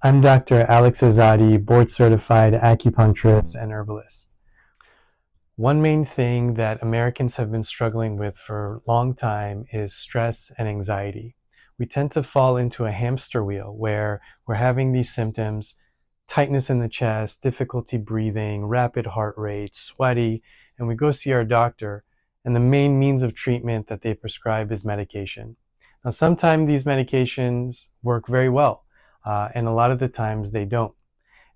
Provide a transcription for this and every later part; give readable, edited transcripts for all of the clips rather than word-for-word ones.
I'm Dr. Alex Ezzati, board-certified acupuncturist and herbalist. One main thing that Americans have been struggling with for a long time is stress and anxiety. We tend to fall into a hamster wheel where we're having these symptoms, tightness in the chest, difficulty breathing, rapid heart rate, sweaty, and we go see our doctor, and the main means of treatment that they prescribe is medication. Now, sometimes these medications work very well, and a lot of the times they don't.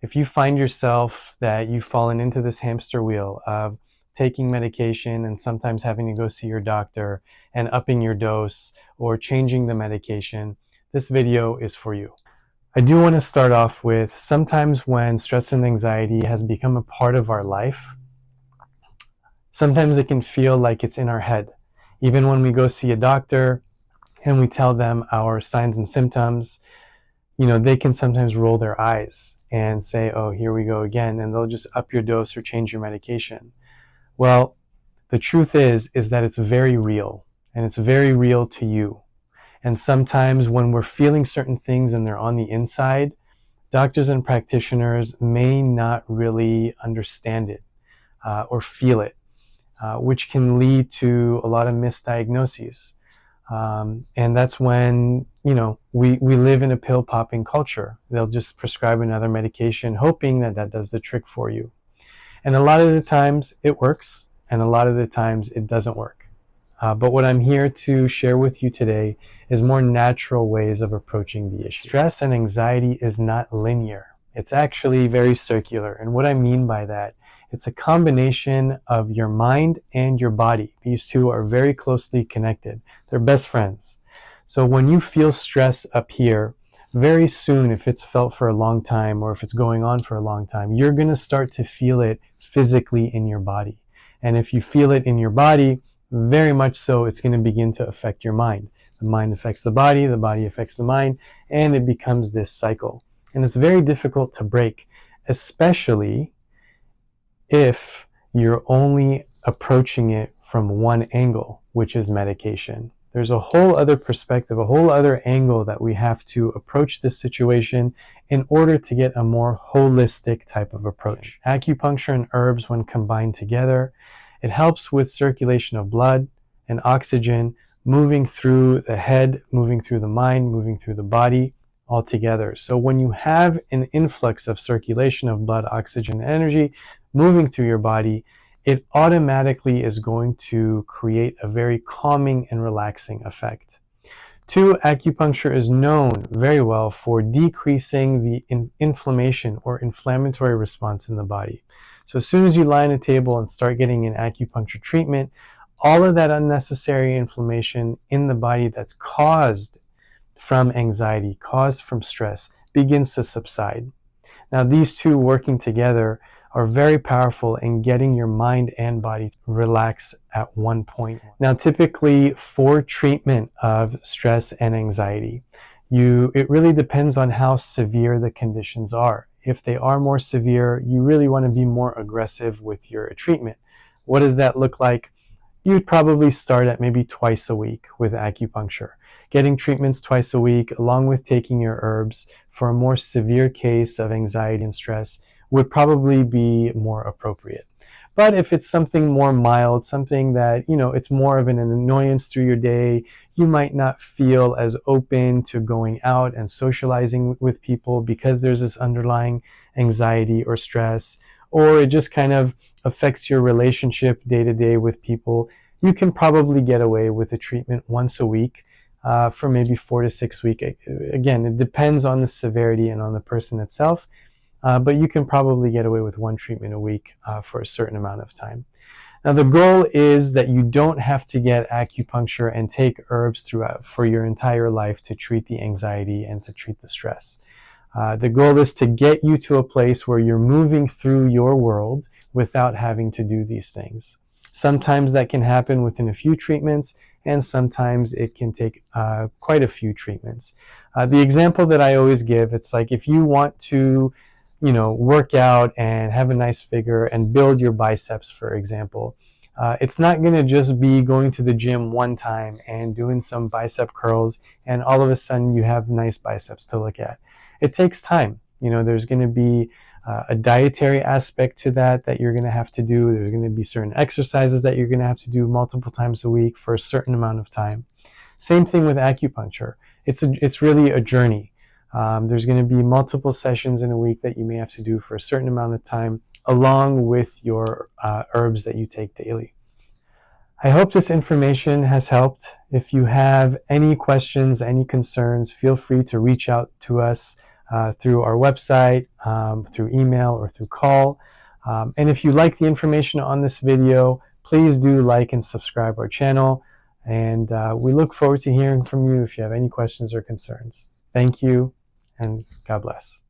If you find yourself that you've fallen into this hamster wheel of taking medication and sometimes having to go see your doctor and upping your dose or changing the medication, this video is for you. I do want to start off with sometimes when stress and anxiety has become a part of our life, sometimes it can feel like it's in our head. Even when we go see a doctor and we tell them our signs and symptoms, they can sometimes roll their eyes and say, oh, here we go again, and they'll just up your dose or change your medication. Well, the truth is that it's very real, and it's very real to you. And sometimes when we're feeling certain things and they're on the inside, doctors and practitioners may not really understand it or feel it, which can lead to a lot of misdiagnoses. And that's when, we live in a pill popping culture. They'll just prescribe another medication hoping that that does the trick for you. And a lot of the times it works, and a lot of the times it doesn't work. But what I'm here to share with you today is more natural ways of approaching the issue. Stress and anxiety is not linear. It's actually very circular. And what I mean by that, it's a combination of your mind and your body. These two are very closely connected. They're best friends. So when you feel stress up here, very soon, if it's felt for a long time or if it's going on for a long time, you're going to start to feel it physically in your body. And if you feel it in your body, very much so, it's going to begin to affect your mind. The mind affects the body affects the mind, and it becomes this cycle. And it's very difficult to break, especially if you're only approaching it from one angle, which is medication. There's a whole other perspective, a whole other angle that we have to approach this situation in order to get a more holistic type of approach. Acupuncture and herbs, when combined together, it helps with circulation of blood and oxygen moving through the head, moving through the mind, moving through the body all together. So when you have an influx of circulation of blood, oxygen, and energy moving through your body, it automatically is going to create a very calming and relaxing effect. Two, acupuncture is known very well for decreasing the inflammation or inflammatory response in the body. So as soon as you lie on a table and start getting an acupuncture treatment, all of that unnecessary inflammation in the body that's caused from anxiety, caused from stress, begins to subside. Now, these two working together are very powerful in getting your mind and body to relax at one point. Now, typically for treatment of stress and anxiety, it really depends on how severe the conditions are. If they are more severe, you really want to be more aggressive with your treatment. What does that look like? You'd probably start at maybe twice a week with acupuncture. Getting treatments twice a week, along with taking your herbs for a more severe case of anxiety and stress, would probably be more appropriate. But if it's something more mild, something that, it's more of an annoyance through your day, you might not feel as open to going out and socializing with people because there's this underlying anxiety or stress, or it just kind of affects your relationship day to day with people, you can probably get away with a treatment once a week for maybe 4 to 6 weeks. Again, it depends on the severity and on the person itself, but you can probably get away with one treatment a week for a certain amount of time. Now, the goal is that you don't have to get acupuncture and take herbs throughout for your entire life to treat the anxiety and to treat the stress. The goal is to get you to a place where you're moving through your world without having to do these things. Sometimes that can happen within a few treatments, and sometimes it can take quite a few treatments. The example that I always give, it's like if you want to, work out and have a nice figure and build your biceps, for example. It's not going to just be going to the gym one time and doing some bicep curls and all of a sudden you have nice biceps to look at. it takes time. There's going to be a dietary aspect to that you're going to have to do. There's going to be certain exercises that you're going to have to do multiple times a week for a certain amount of time. Same thing with acupuncture. It's really a journey. There's going to be multiple sessions in a week that you may have to do for a certain amount of time, along with your herbs that you take daily. I hope this information has helped. If you have any questions, any concerns, feel free to reach out to us through our website, through email, or through call. And if you like the information on this video, please do like and subscribe our channel. And we look forward to hearing from you if you have any questions or concerns. Thank you, and God bless.